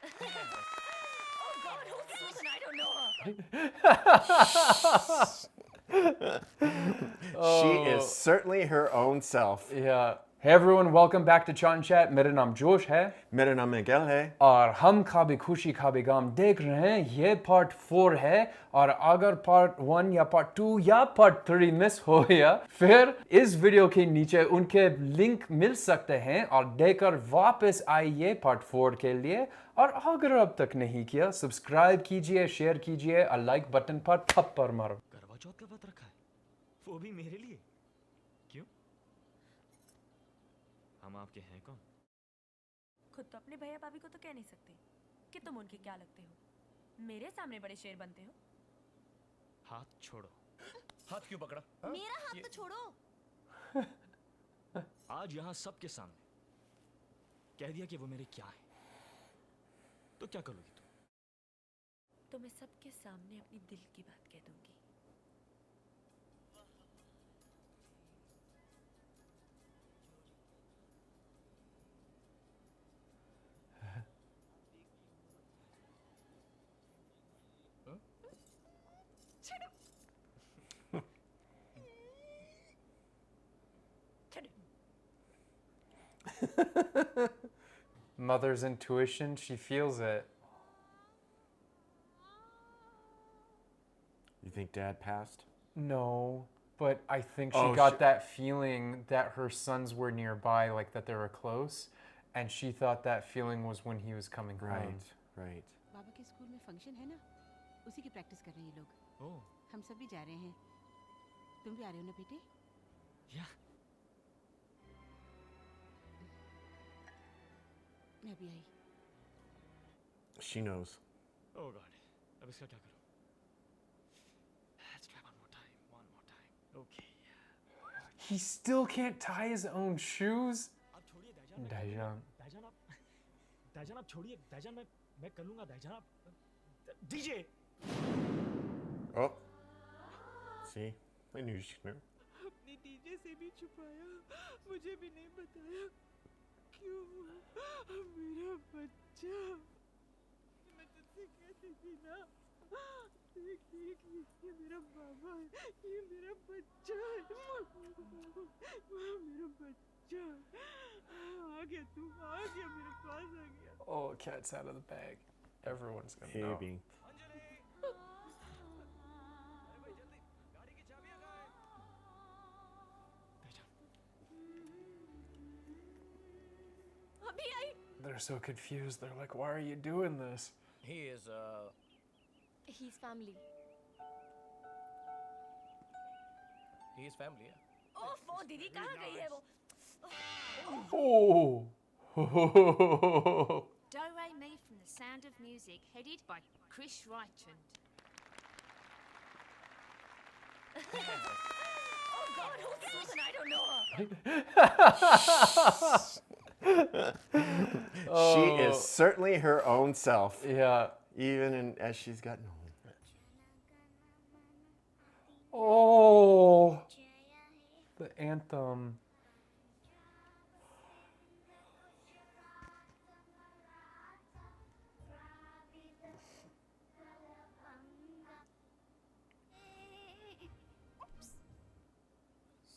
Oh God, who's Susan? I don't know her. She is certainly her own self. Yeah. Hey everyone, welcome back to ChaatNChat. मेरा नाम जोश है मेरा नाम मिगेल है और हम काबी खुशी काबी गम देख रहे हैं. ये पार्ट 4 है और अगर पार्ट 1 या पार्ट 2 या पार्ट 3 मिस हो गया फिर इस वीडियो के नीचे उनके लिंक मिल सकते हैं और देखकर वापस आइए पार्ट 4 के लिए. और अगर अब तक नहीं किया सब्सक्राइब कीजिए, शेयर कीजिए और लाइक बटन पर थप्पड़ मारो. करवा चौथ का व्रत रखा है, वो भी मेरे लिए. क्यों? हम आपके हैं कौन? खुद तो अपने भैया भाभी को तो कह नहीं सकते कि तुम उनके क्या लगते हो. मेरे सामने बड़े शेर बनते हो. हाथ छोड़ो. हाथ क्यों पकड़ा? मेरा हाथ तो छोड़ो. आज यहाँ सबके सामने कह दिया कि वो मेरे क्या है, तो क्या करोगी तुम? तो मैं सबके सामने अपनी दिल की बात कह दूंगी. Mother's intuition, she feels it. You think Dad passed? No, but I think she Oh, got that feeling that her sons were nearby, like that they were close, and she thought that feeling was when he was coming home. Right. बाबा के school में function है ना, उसी की practice कर रहे हैं ये लोग. ओह, हम सब भी जा रहे हैं. तुम भी आ रहे हो ना बेटे? या. मैं भी आई. She knows. Oh God, अब इसका क्या करूं? Let's try one more time. Okay. He still can't tie his own shoes? आप छोड़िए दाईजान. Daijang. दाईजान आप छोड़िए. दाईजान मैं कर लूँगा. दाईजान आप. DJ. Oh. See? I knew she knew. अपनी डीजे से भी छुपाया, मुझे भी नहीं बताया. क्यों? मेरा बच्चा. मैं तुझसे कहती थी ना. देख ये मेरा बाबा है, ये मेरा बच्चा है. मेरा बच्चा. आ गया तू, आ गया मेरे पास आ गया. Oh, cat's out of the bag. Everyone's gonna know. Baby. अभी आई. They're so confused. They're like, why are you doing this? He is He's family. family. ओह वो दीदी कहाँ गई है वो. Oh! Do-Re made from the sound of music, headed by Chris Reichand. Oh God, who's Susan? I don't know her. She is certainly her own self, Yeah. as she's gotten older. Oh! The anthem.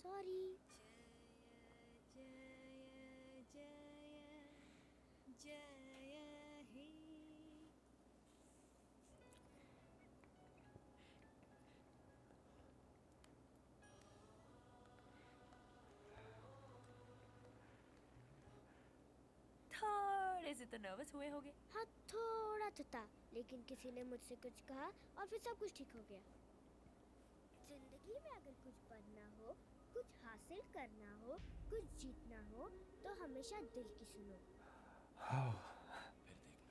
Sorry. थोड़े से तो nervous हुए होगे. हाँ थोड़ा तो था, लेकिन किसी ने मुझसे कुछ कहा और फिर सब कुछ ठीक हो गया. जिंदगी में अगर कुछ बनना हो, कुछ हासिल करना हो, कुछ जीतना हो, तो हमेशा दिल की सुनो. फिर देखना,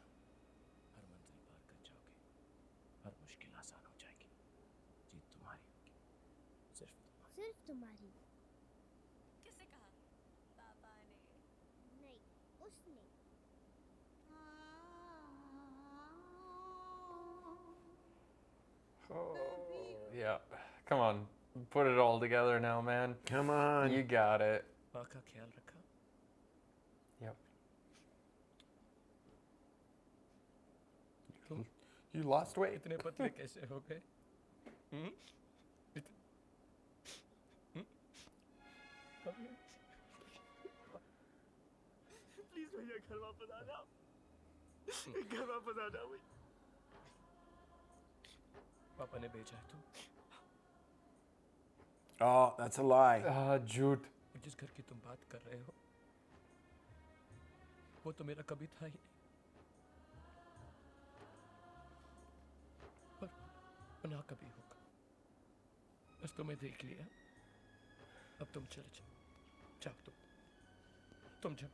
हर मंजिल पार कर जाओगे, हर मुश्किल आसान हो जाएगी. जीत तुम्हारी होगी, सिर्फ तुम्हारी. किसने कहा? पापा ने. नहीं, उसने. Oh, yeah. Come on. Put it all together now, man. Come on. You got it. माँ का ख्याल रखा. Yep. You lost weight. इतने पतले कैसे हो गए? प्लीज भैया घर वापस आ जाओ, घर वापस आ जाओ भाई। पापा ने भेजा है तू। Oh, that's a lie. झूठ. जिस घर की तुम बात कर रहे हो, वो तो मेरा कभी था ही नहीं। और ना कभी होगा। बस तुम्हें देख लिया, अब तुम चले जाओ। जाओ तुम जाओ,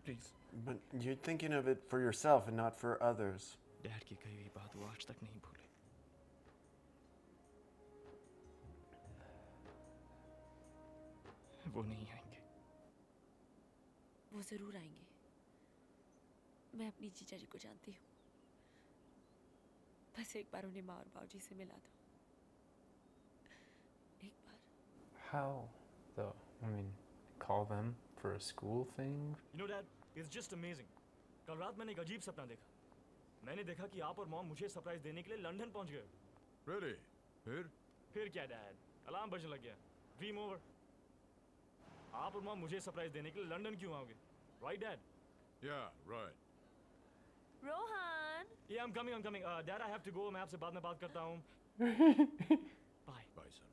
please. But you're thinking of it for yourself and not for others. Dad की कही हुई बात वो आज तक नहीं भूले। वो नहीं आएंगे। वो जरूर आएंगे। मैं अपनी जीजा जी को जानती हूँ। बस एक बार उन्हें माँ और बाबूजी से मिला दो। एक बार। How though? I mean, call them for a school thing? You know Dad, it's just amazing. कल रात मैंने एक अजीब सपना देखा। मैंने देखा कि आप और मॉम मुझे सरप्राइज देने के लिए लंदन पहुंच गए। Really? फिर क्या डैड? अलार्म बजने लग गया। Dream over. आप और मॉम मुझे सरप्राइज देने के लिए लंदन क्यों आओगे? Right, Dad? Yeah, right. Rohan. Yeah, I'm coming. Dad, I have to go. मैं आपसे बाद में बात करता हूँ। Bye. Bye, son.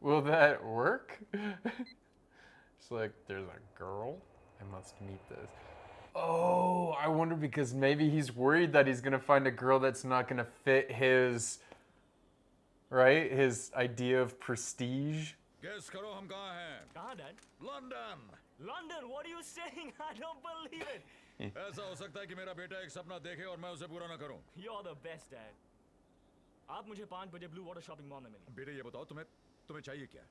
Will that work? It's like, there's a girl. I must meet this. Oh, I wonder because maybe he's worried that he's gonna find a girl that's not gonna fit his, right? His idea of prestige. Guess करो हम कहाँ हैं? कहाँ Dad? London. London? What are you saying? I don't believe it. ऐसा हो सकता है कि मेरा बेटा एक सपना देखे और मैं उसे पूरा ना करूं। You're the best, Dad. आप मुझे 5 बजे ब्लू वाटर शॉपिंग मॉल में मिलें। बेटे ये बताओ तुम्हें चाहिए क्या?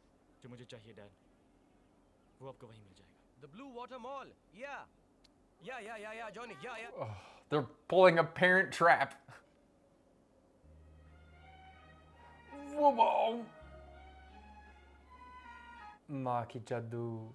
जो मुझे चाहिए Dad, वो आपको वहीं मिल जाएगा। The Blue Water Mall. Yeah, Johnny. Yeah. Oh, they're pulling a parent trap. Whoa! माँ की जादू.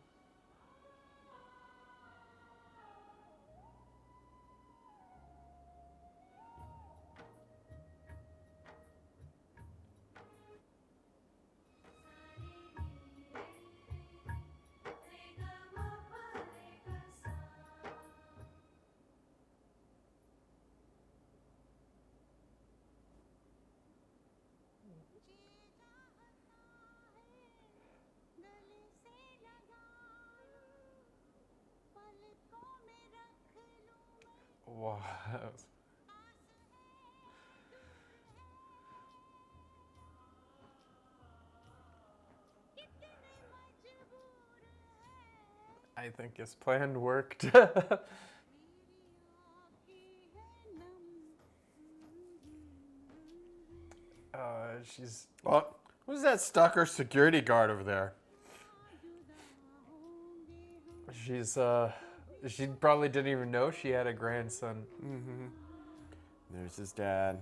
Wow. I think his plan worked. She's... Well, who's that stalker security guard over there? She probably didn't even know she had a grandson. There's his dad.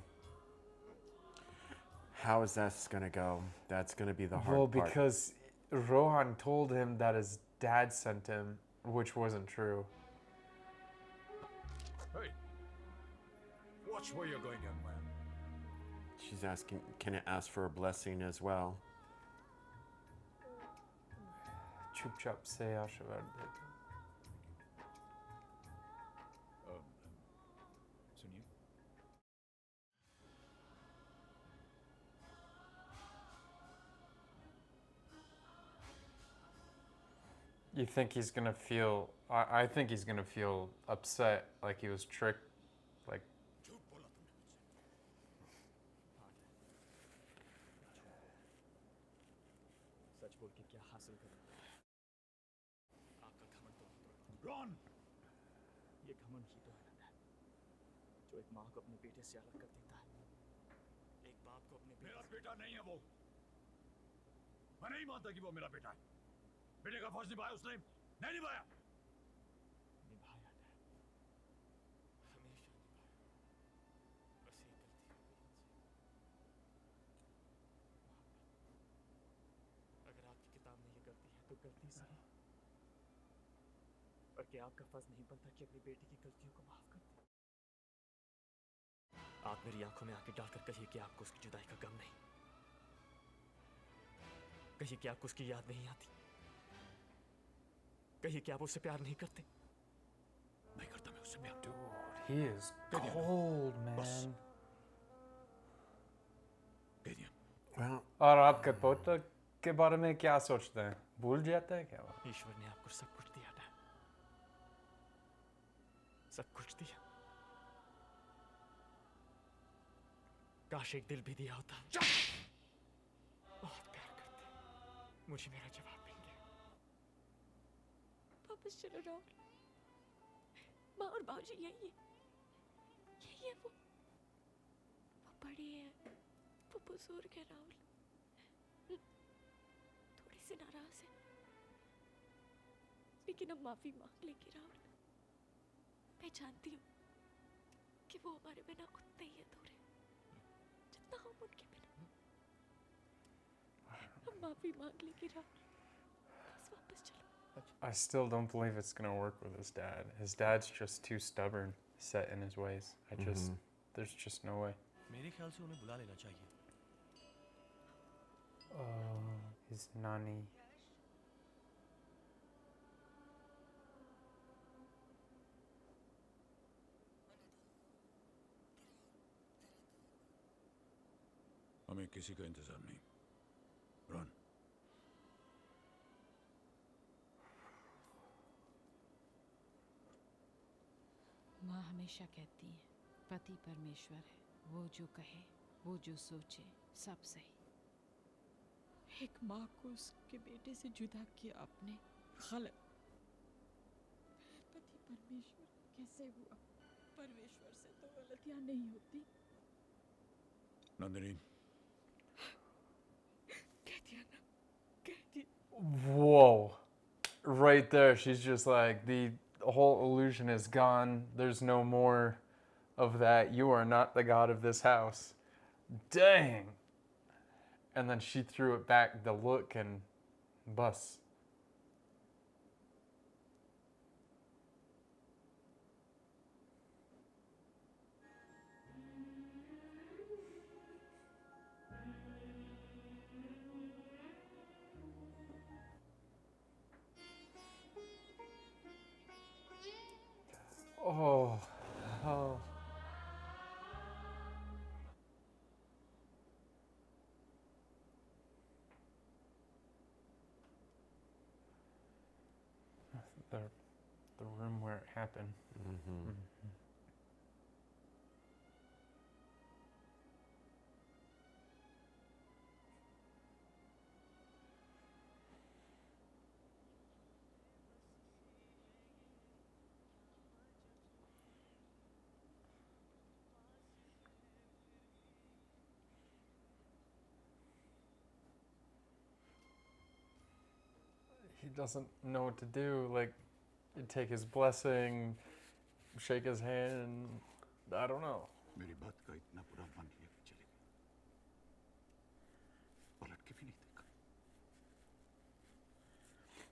How is that gonna go? That's gonna be the hard Well, part. because Rohan told him that his dad sent him, which wasn't true. Hey, watch where you're going, young man. She's asking, can it ask for a blessing as well? चुपचाप से आशीर्वाद देते. सुनिए। You think he's gonna feel? I think he's gonna feel upset, like he was tricked, like. झूठ बोला तुमने मुझसे। सच बोल के क्या हासिल करूंगा? आपका घमंड तो नहीं तोड़ पाऊंगा। Ron, ये घमंड ही तो है ना Dad, जो एक माँ को अपने बेटे से अलग कर देता है। एक बाप को अपने मेरा बेटा नहीं है वो। मैं नहीं मानता कि वो मेरा बेटा है। बेटे का फर्ज निभाया उसने, नहीं निभाया। निभाया Dad, हमेशा निभाया। बस एक गलती हो गई इनसे। मोहब्बत। अगर आपकी किताब में ये गलती है तो गलती सही। और क्या आपका फर्ज नहीं बनता कि अपनी बेटी की गलतियों को माफ कर दें? आप मेरी आंखों में आंखें डालकर कहिए कि आपको उसकी जुदाई का गम नहीं, कहिए कि आपको उसकी याद नहीं आती, कहिए कि आप उससे प्यार नहीं करते। नहीं करता मैं उससे प्यार। Dude, he is cold, man. कह दिया। Well, और आपके पोता के बारे में क्या सोचते हैं? भूल जाता है क्या वो? ईश्वर ने आपको सब कुछ दिया था, सब कुछ दिया। काश एक दिल भी दिया होता। बहुत प्यार करते, मुझे मेरा जवाब मिल गया। वापस चलो राहुल, माँ और बाबूजी यही है वो बड़े हैं, वो बुजुर्ग है राहुल, थोड़ी सी नाराज है, लेकिन अब माफी मांग लेंगे राहुल। मैं जानती हूँ कि वो हमारे बिना उतने ही अधूरे जितना हम उनके बिना। हम माफी मांग लेंगे राहुल, बस वापस चलो। I still don't believe it's gonna work with his dad. His dad's just too stubborn, set in his ways. There's just no way. मेरे ख्याल से उन्हें बुला लेना चाहिए। His nanny. हमें किसी का इंतजार नहीं। रन। माँ हमेशा कहती है पति परमेश्वर है, वो जो कहे, वो जो सोचे, सब सही। एक माँ को उसके बेटे से जुदा किया आपने, गलत। पति परमेश्वर कैसे हुआ? परमेश्वर से तो गलतियाँ नहीं होती। नंदिनी, कह दिया ना, कह दिया। Whoa. Right there, she's just like, the whole illusion is gone. There's no more of that. You are not the god of this house. Dang. And then she threw it back, the look, and bus. Oh, oh. The room where it happened. He doesn't know what to do. Like, take his blessing, shake his hand. I don't know. मेरी बात का इतना बुरा मान लिया कि चले गए, पलट के भी नहीं देखा,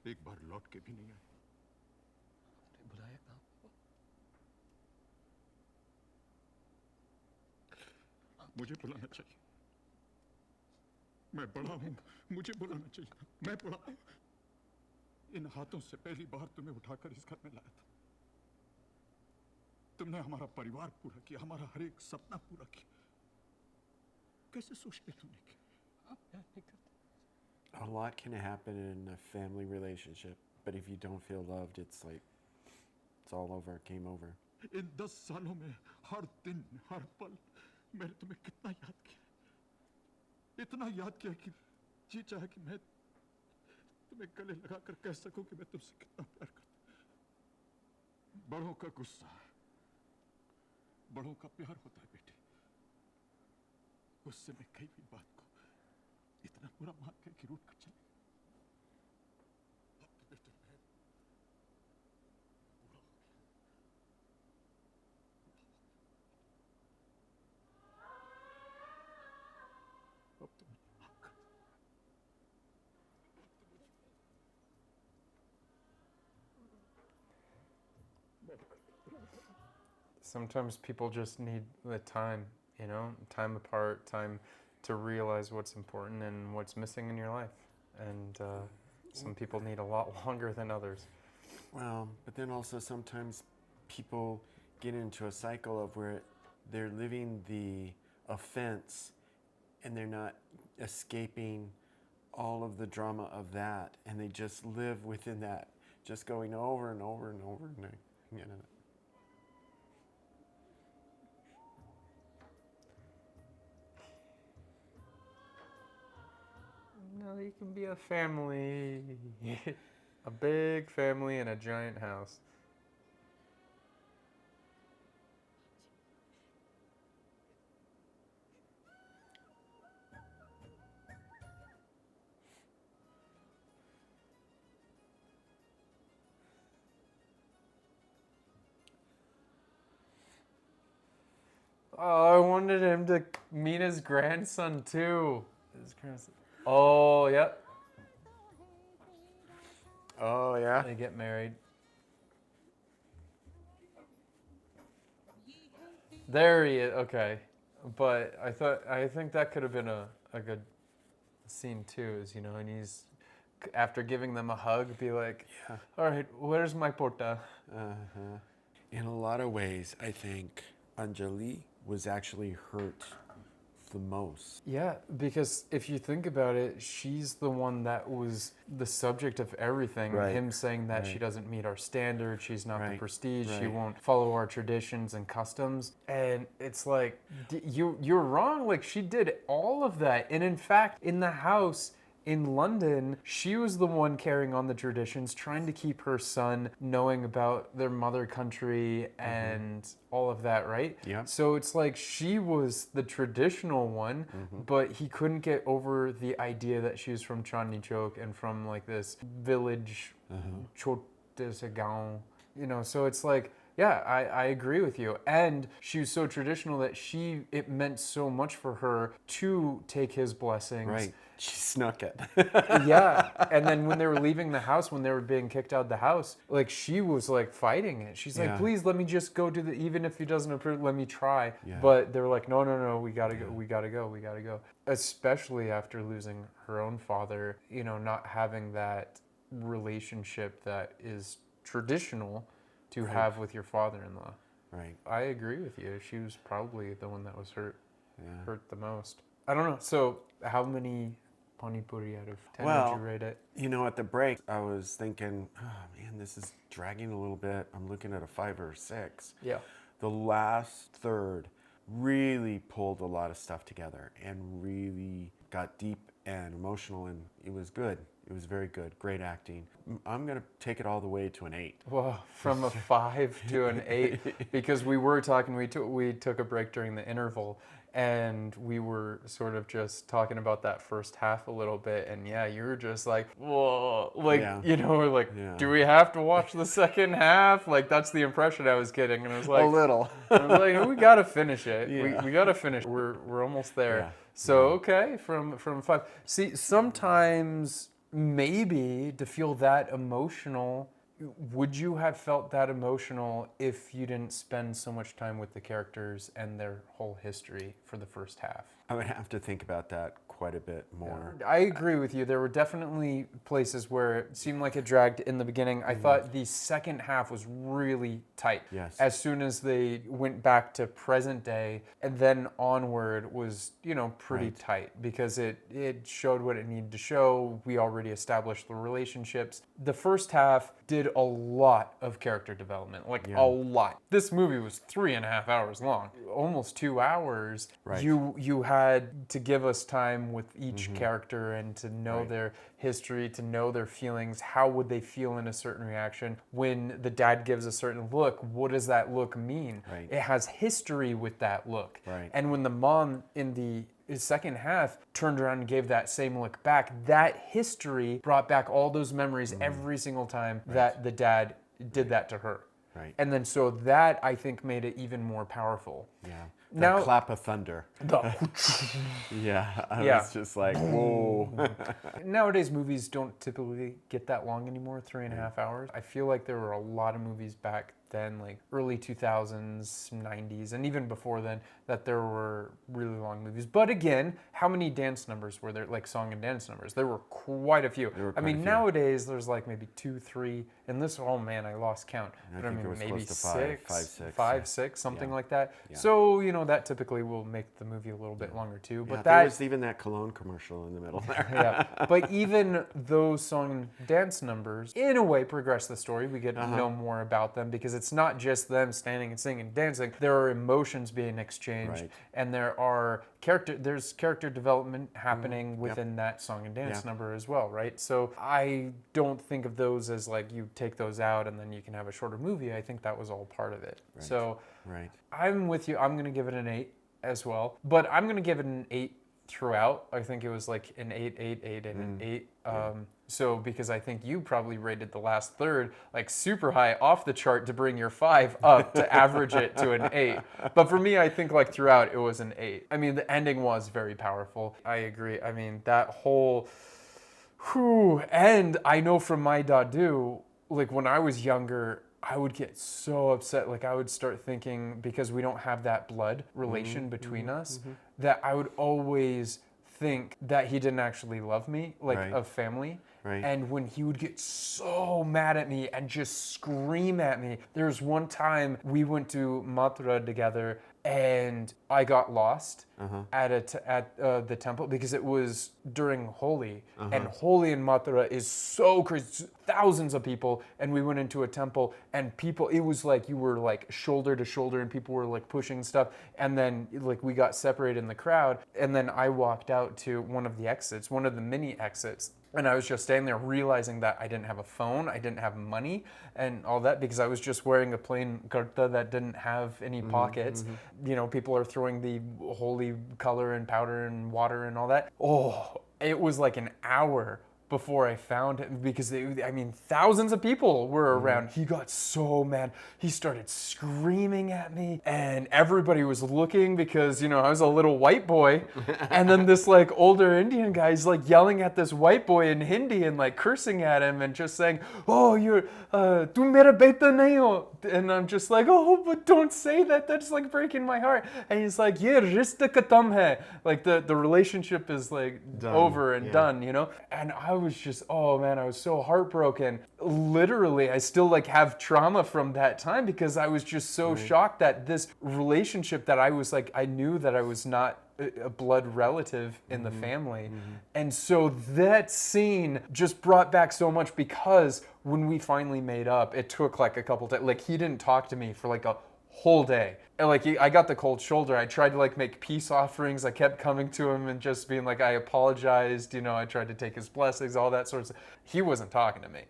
एक बार लौट के भी नहीं आए। बुलाया कहाँ? मुझे बुलाना चाहिए। मैं बड़ा हूँ, मुझे बुलाना चाहिए। मैं बड़ा हूँ। इन हाथों से पहली बार तुम्हें उठाकर इस घर में लाया था। तुमने हमारा परिवार पूरा किया, हमारा हर एक सपना पूरा किया। कैसे सोच के तुमने किया? a lot can happen in a family relationship, but if you don't feel loved, it's like, it's all over, game over. इन 10 सालों में हर दिन, हर पल मैंने तुम्हें कितना याद किया, इतना याद किया कि जी चाहे कि मैं तुम्हें गले लगाकर कह सकूं कि मैं तुमसे कितना प्यार करता हूं। बड़ों का गुस्सा, बड़ों का प्यार होता है बेटे। गुस्से में कई भी बात को इतना बुरा मान के कि रूठ कर चले गए। अब तो बेटे मैं बुरा हो गया। अब तो मुझे माफ कर दो। Sometimes people just need the time, you know, time apart, time to realize what's important and what's missing in your life. And some people need a lot longer than others. Well, but then also sometimes people get into a cycle of where they're living the offense and they're not escaping all of the drama of that, and they just live within that, just going over and over and over and again. No, you can be a family, a big family in a giant house. Oh, I wanted him to meet his grandson too. His grandson. Oh, yep. Oh, yeah? They get married. There he is. Okay. But I think that could have been a good scene too, is, you know, and he's, after giving them a hug, be like, Yeah. all right, where's my porta? Uh-huh. In a lot of ways, I think Anjali was actually hurt the most. Yeah, because if you think about it, she's the one that was the subject of everything. Right. Him saying that she Right. doesn't meet our standards, she's not the Right. prestige, she Right. won't follow our traditions and customs. And it's like, you're wrong. Like, she did all of that. And in fact, in the house in London, she was the one carrying on the traditions, trying to keep her son knowing about their mother country and all of that, right? Yeah. So it's like she was the traditional one, but he couldn't get over the idea that she was from Chandni Chowk and from like this village, Chote se gaon, you know. So it's like, yeah, I agree with you. And she was so traditional that it meant so much for her to take his blessings. Right. She snuck it. Yeah. And then when they were leaving the house, when they were being kicked out of the house, like, she was like fighting it. She's like, Yeah. please let me just go to even if he doesn't approve, let me try. Yeah. But they were like, no, we gotta go, we gotta go. Especially after losing her own father, you know, not having that relationship that is traditional to have with your father-in-law. Right. I agree with you. She was probably the one that was hurt the most. I don't know. So how many Pani Puri out of 10 would Well, you rate it? You know, at the break, I was thinking, oh man, this is dragging a little bit. I'm looking at a 5 or 6. Yeah. The last third really pulled a lot of stuff together and really got deep and emotional, and it was good. It was very good. Great acting. I'm going to take it all the way to an 8. Well, from a 5 to an 8, because we were talking, we took a break during the interval, and we were sort of just talking about that first half a little bit, and yeah, you were just like, whoa, like, you know, we're like, do we have to watch the second half? Like, that's the impression I was getting, and I was like, A little. I was like, we gotta finish it. Yeah. We gotta finish. We're almost there. Yeah. So okay, from 5. See, sometimes maybe to feel that emotional, would you have felt that emotional if you didn't spend so much time with the characters and their whole history for the first half? I would have to think about that quite a bit more. I agree with you. There were definitely places where it seemed like it dragged in the beginning. I thought the second half was really tight. Yes. As soon as they went back to present day, and then onward was, you know, pretty tight, because it showed what it needed to show. We already established the relationships. The first half did a lot of character development, like a lot. This movie was 3.5 hours long, almost 2 hours. Right. You had to give us time with each character and to know their history, to know their feelings. How would they feel in a certain reaction? When the dad gives a certain look, what does that look mean? Right. It has history with that look. Right. And when the mom in the second half turned around and gave that same look back, that history brought back all those memories every single time that the dad did that to her. Right. And then so that, I think, made it even more powerful. Yeah. Now- That clap of thunder. Yeah. I was just like, whoa. Nowadays, movies don't typically get that long anymore, 3.5 hours. I feel like there were a lot of movies back then, like early 2000s, 90s, and even before then, that there were really long movies. But again, how many dance numbers were there, like song and dance numbers? There were quite a few. I mean, nowadays there's like maybe 2, 3, and this, oh man, I lost count. I But I think mean, it was maybe close to 6, five, 6, something Yeah. like that. Yeah. So, you know, that typically will make the movie a little bit longer too. But Yeah, that there was even that cologne commercial in the middle there. yeah, but even those song and dance numbers, in a way, progress the story. We get to know more about them because it's not just them standing and singing and dancing. There are emotions being exchanged, Right. and there's character development happening within that song and dance number as well, right? So I don't think of those as like you take those out and then you can have a shorter movie. I think that was all part of it. Right. So Right. I'm with you. I'm gonna give it an 8 as well, but I'm gonna give it an 8 throughout. I think it was like an 8, 8, 8, and an 8. So because I think you probably rated the last third like super high off the chart to bring your 5 up to average it to an 8. But for me, I think like throughout it was an 8. I mean, the ending was very powerful. I agree. I mean, that whole, and I know from my dadu, like when I was younger, I would get so upset. Like I would start thinking, because we don't have that blood relation between us, that I would always think that he didn't actually love me, like Right. of family. Right. And when he would get so mad at me and just scream at me. There was one time we went to Mathura together and I got lost at the temple because it was during Holi. And Holi in Mathura is so crazy. Thousands of people. And we went into a temple and people, it was like you were like shoulder to shoulder and people were like pushing stuff. And then like we got separated in the crowd. And then I walked out to one of the exits, one of the mini exits. And I was just standing there realizing that I didn't have a phone, I didn't have money and all that because I was just wearing a plain kurta that didn't have any pockets. You know, people are throwing the holy color and powder and water and all that. Oh, it was like an hour before I found him because thousands of people were around. He got so mad. He started screaming at me and everybody was looking because, you know, I was a little white boy. And then this like older Indian guy is like yelling at this white boy in Hindi and like cursing at him and just saying, oh, you're, tu mera beta nahi ho. And I'm just like, oh, but don't say that. That's like breaking my heart. And he's like, ye rishta khatam hai. Like the relationship is like over and done, you know? And I was just, oh man, I was so heartbroken. Literally, I still like have trauma from that time because I was just so shocked that this relationship that I was like, I knew that I was not a blood relative in the family. And so that scene just brought back so much because when we finally made up, it took like a couple days. Like he didn't talk to me for like a whole day. And like I got the cold shoulder. I tried to like make peace offerings. I kept coming to him and just being like, I apologized. You know, I tried to take his blessings, all that sort of stuff. He wasn't talking to me.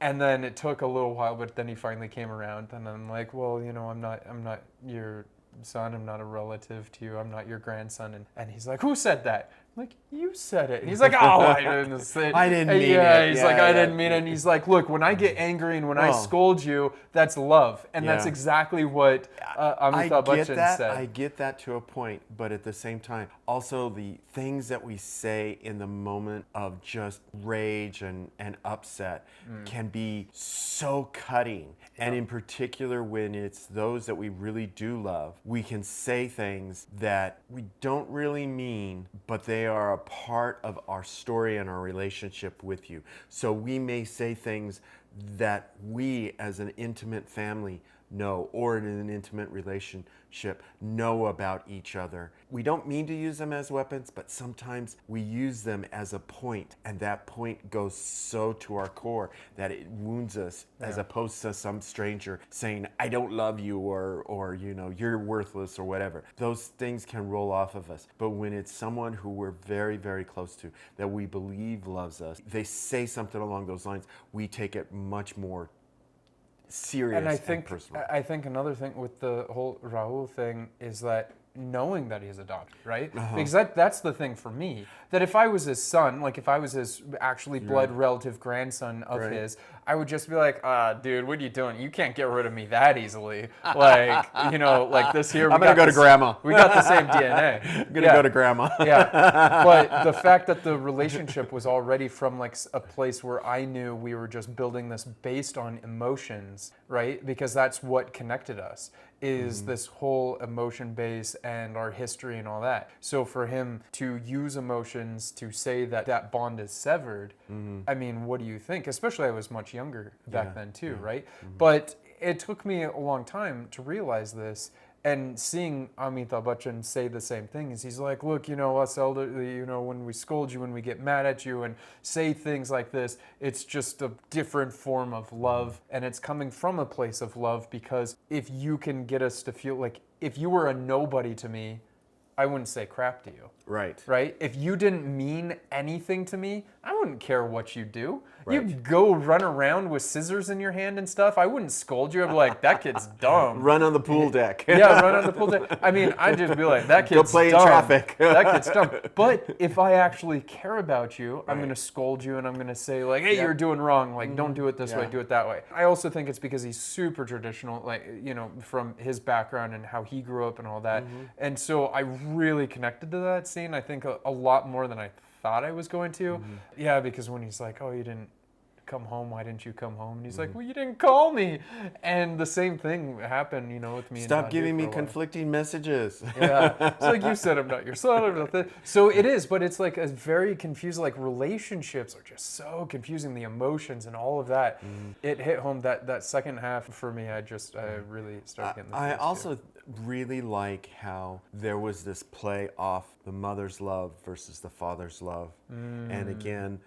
And then it took a little while, but then he finally came around. And I'm like, well, you know, I'm not your son. I'm not a relative to you. I'm not your grandson. And he's like, who said that? I'm like, you said it. And he's like, oh, I didn't say it. I didn't mean yeah, it. He's Yeah, like, I yeah. didn't mean it. And he's like, look, when I get angry and when I scold you, that's love. And that's Yeah. exactly what Amitabh Bachchan said. I get that to a point, but at the same time, also the things that we say in the moment of just rage and upset can be so cutting. And in particular, when it's those that we really do love, we can say things that we don't really mean, but they are a part of our story and our relationship with you. So we may say things that we as an intimate family know, or in an intimate relationship know about each other. We don't mean to use them as weapons, but sometimes we use them as a point, and that point goes so to our core that it wounds us, as opposed to some stranger saying, I don't love you, or you know, you're worthless, or whatever. Those things can roll off of us. But when it's someone who we're very, very close to, that we believe loves us, they say something along those lines, we take it much more serious and personal. I think another thing with the whole Rahul thing is that knowing that he's adopted, right? Because that's the thing for me, that if I was his son, like if I was his actually blood relative grandson of his, I would just be like, dude, what are you doing? You can't get rid of me that easily. Like, you know, like this here. I'm gonna go to grandma. We got the same DNA. I'm gonna go to grandma. Yeah, but the fact that the relationship was already from like a place where I knew we were just building this based on emotions, right? Because that's what connected us, is this whole emotion base and our history and all that. So for him to use emotions to say that that bond is severed, I mean, what do you think? Especially I was much younger back then too, right? But it took me a long time to realize this. And seeing Amitabh Bachchan say the same thing is he's like, look, you know, us elderly, you know, when we scold you, when we get mad at you and say things like this, it's just a different form of love. And it's coming from a place of love, because if you can get us to feel like if you were a nobody to me, I wouldn't say crap to you. Right. Right? If you didn't mean anything to me, I wouldn't care what you do. Right. You go run around with scissors in your hand and stuff, I wouldn't scold you. I'd be like, that kid's dumb. Run on the pool deck. Yeah, run on the pool deck. I mean, I'd just be like, that kid's Go play dumb. in traffic. That kid's dumb. But if I actually care about you, I'm going to scold you and I'm going to say like, hey, you're doing wrong. Like, don't do it this way, do it that way. I also think it's because he's super traditional, like, you know, from his background and how he grew up and all that. And so I really connected to that scene, I think a lot more than I thought I was going to. Yeah, because when he's like, oh, you didn't come home, why didn't you come home? And he's like, well, you didn't call me. And the same thing happened, you know, with me. Stop giving me conflicting messages. Yeah, it's like, you said I'm not your son. I'm not that. So it is, but it's like a very confusing, like relationships are just so confusing, the emotions and all of that. It hit home that second half for me. I really started getting the I feels, also really like how there was this play off the mother's love versus the father's love. And again,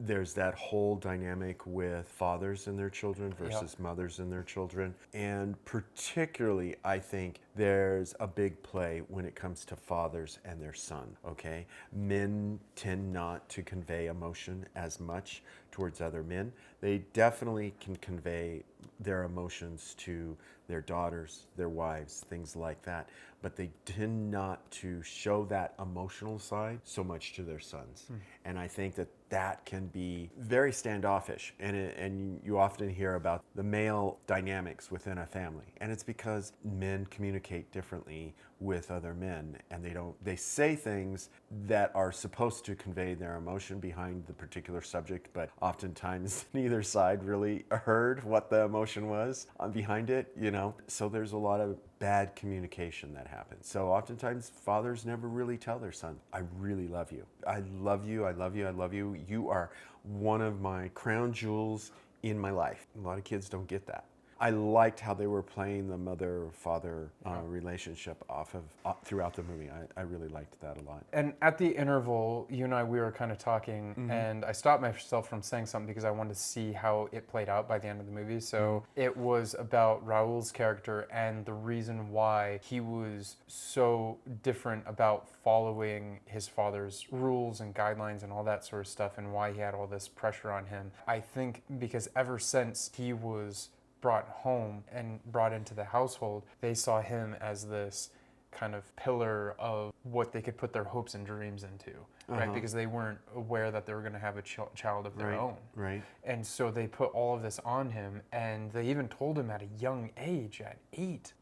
there's that whole dynamic with fathers and their children versus mothers and their children. And particularly, I think there's a big play when it comes to fathers and their son, okay? Men tend not to convey emotion as much towards other men. They definitely can convey their emotions to their daughters, their wives, things like that. But they tend not to show that emotional side so much to their sons. And I think that can be very standoffish. And you often hear about the male dynamics within a family. And it's because men communicate differently with other men, and they say things that are supposed to convey their emotion behind the particular subject, but oftentimes neither side really heard what the emotion was behind it, you know? So there's a lot of bad communication that happens. So oftentimes fathers never really tell their son, I really love you. I love you, I love you, I love you. You are one of my crown jewels in my life. A lot of kids don't get that. I liked how they were playing the mother-father relationship throughout the movie. I really liked that a lot. And at the interval, you and I, we were kind of talking, and I stopped myself from saying something because I wanted to see how it played out by the end of the movie. So it was about Raul's character and the reason why he was so different about following his father's rules and guidelines and all that sort of stuff, and why he had all this pressure on him. I think because ever since he was brought home and brought into the household, they saw him as this kind of pillar of what they could put their hopes and dreams into, right? Because they weren't aware that they were going to have a child of their own. Right. And so they put all of this on him, and they even told him at a young age, at 8,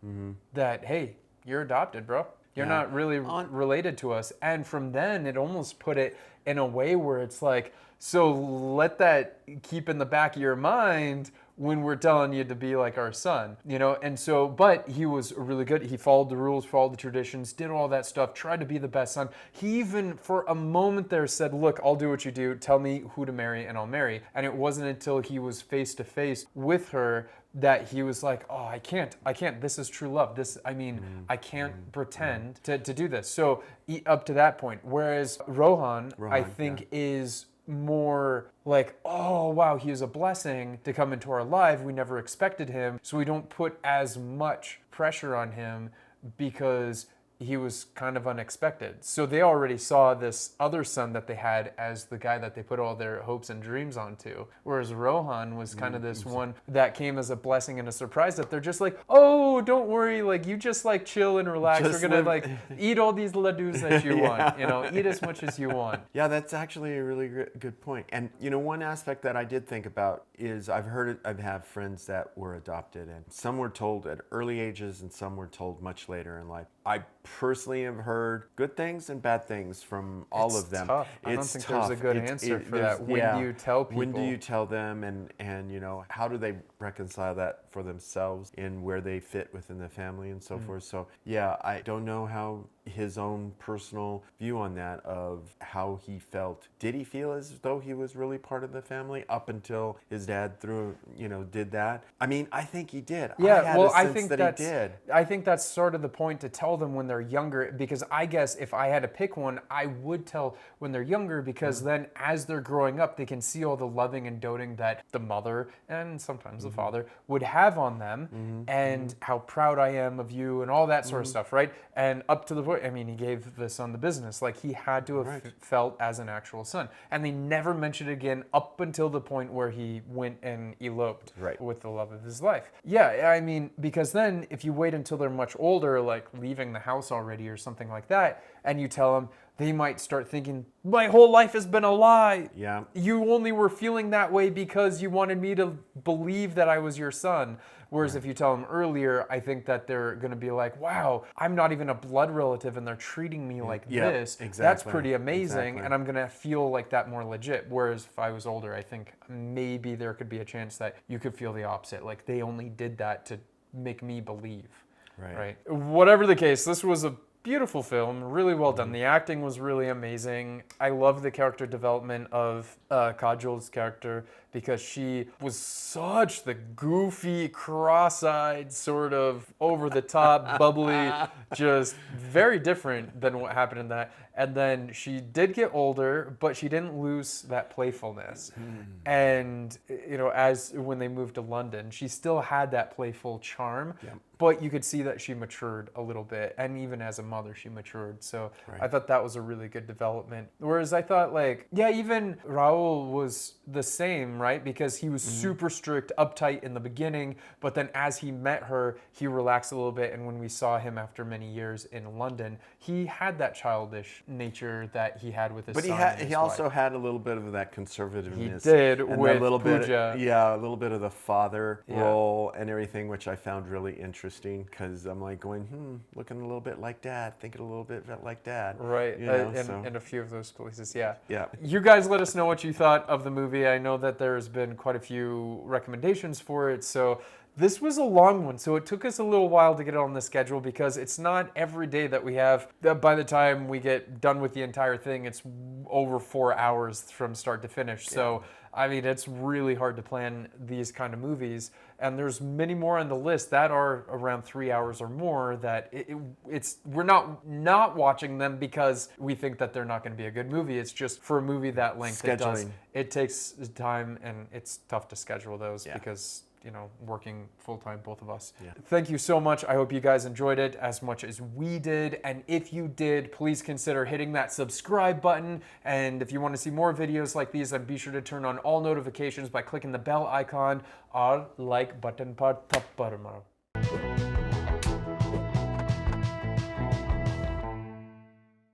that, hey, you're adopted, bro. You're not really related to us. And from then, it almost put it in a way where it's like, so let that keep in the back of your mind when we're telling you to be like our son, you know? And so, but he was really good. He followed the rules, followed the traditions, did all that stuff, tried to be the best son. He even, for a moment there, said, look, I'll do what you do. Tell me who to marry and I'll marry. And it wasn't until he was face to face with her that he was like, oh, I can't. This is true love. I can't pretend to do this. So up to that point. Whereas Rohan I think, is more like, oh, wow, he is a blessing to come into our life. We never expected him. So we don't put as much pressure on him because he was kind of unexpected. So they already saw this other son that they had as the guy that they put all their hopes and dreams onto. Whereas Rohan was kind of this one that came as a blessing and a surprise, that they're just like, oh, don't worry, like you just like chill and relax. Just We're gonna live- like eat all these ladoos that you want, you know, eat as much as you want. Yeah, that's actually a really good point. And you know, one aspect that I did think about is I've heard it, I've had friends that were adopted, and some were told at early ages and some were told much later in life. I personally have heard good things and bad things from all It's of them. tough. I don't think there's a good answer for that. When do you tell people? When do you tell them, and you know, how do they reconcile that for themselves in where they fit within the family and so forth. So yeah, I don't know how his own personal view on that of how he felt. Did he feel as though he was really part of the family up until his dad did that? I mean, I think he did. Yeah, I think that's, he did. I think that's sort of the point, to tell them when they're younger, because I guess if I had to pick one, I would tell when they're younger, because then as they're growing up, they can see all the loving and doting that the mother and sometimes the father would have on them, and how proud I am of you and all that sort of stuff, right? And up to the point, I mean, he gave the son the business. Like, he had to have felt as an actual son. And they never mentioned it again up until the point where he went and eloped with the love of his life. Yeah, I mean, because then if you wait until they're much older, like leaving the house already or something like that, and you tell them, they might start thinking, my whole life has been a lie. Yeah. You only were feeling that way because you wanted me to believe that I was your son. Whereas if you tell them earlier, I think that they're going to be like, wow, I'm not even a blood relative and they're treating me like this. Exactly. That's pretty amazing. Exactly. And I'm going to feel like that more legit. Whereas if I was older, I think maybe there could be a chance that you could feel the opposite. Like, they only did that to make me believe. Right. Whatever the case, this was a beautiful film, really well done. The acting was really amazing. I love the character development of Kajol's character, because she was such the goofy, cross-eyed, sort of over-the-top, bubbly, just very different than what happened in that. And then she did get older, but she didn't lose that playfulness. And, you know, as when they moved to London, she still had that playful charm, but you could see that she matured a little bit. And even as a mother, she matured. So I thought that was a really good development. Whereas I thought, like, yeah, even Raul was the same, right? Because he was super strict, uptight in the beginning, but then as he met her, he relaxed a little bit. And when we saw him after many years in London, he had that childish nature that he had with his son. But he also had a little bit of that conservativeness. He did, and with a little Pooja. a little bit of the father role and everything, which I found really interesting, because I'm like going, looking a little bit like dad, thinking a little bit like dad. Right, you know, in a few of those places, yeah. Yeah. You guys let us know what you thought of the movie. I know that there's been quite a few recommendations for it, so this was a long one, so it took us a little while to get it on the schedule, because it's not every day that we have, by the time we get done with the entire thing, it's over 4 hours from start to finish. So, I mean, it's really hard to plan these kind of movies, and there's many more on the list that are around 3 hours or more that we're not watching them because we think that they're not going to be a good movie. It's just for a movie that length, it takes time, and it's tough to schedule those because, you know, working full-time, both of us. Thank you so much. I hope you guys enjoyed it as much as we did. And if you did, please consider hitting that subscribe button. And if you want to see more videos like these, then be sure to turn on all notifications by clicking the bell icon or like button par tapparma.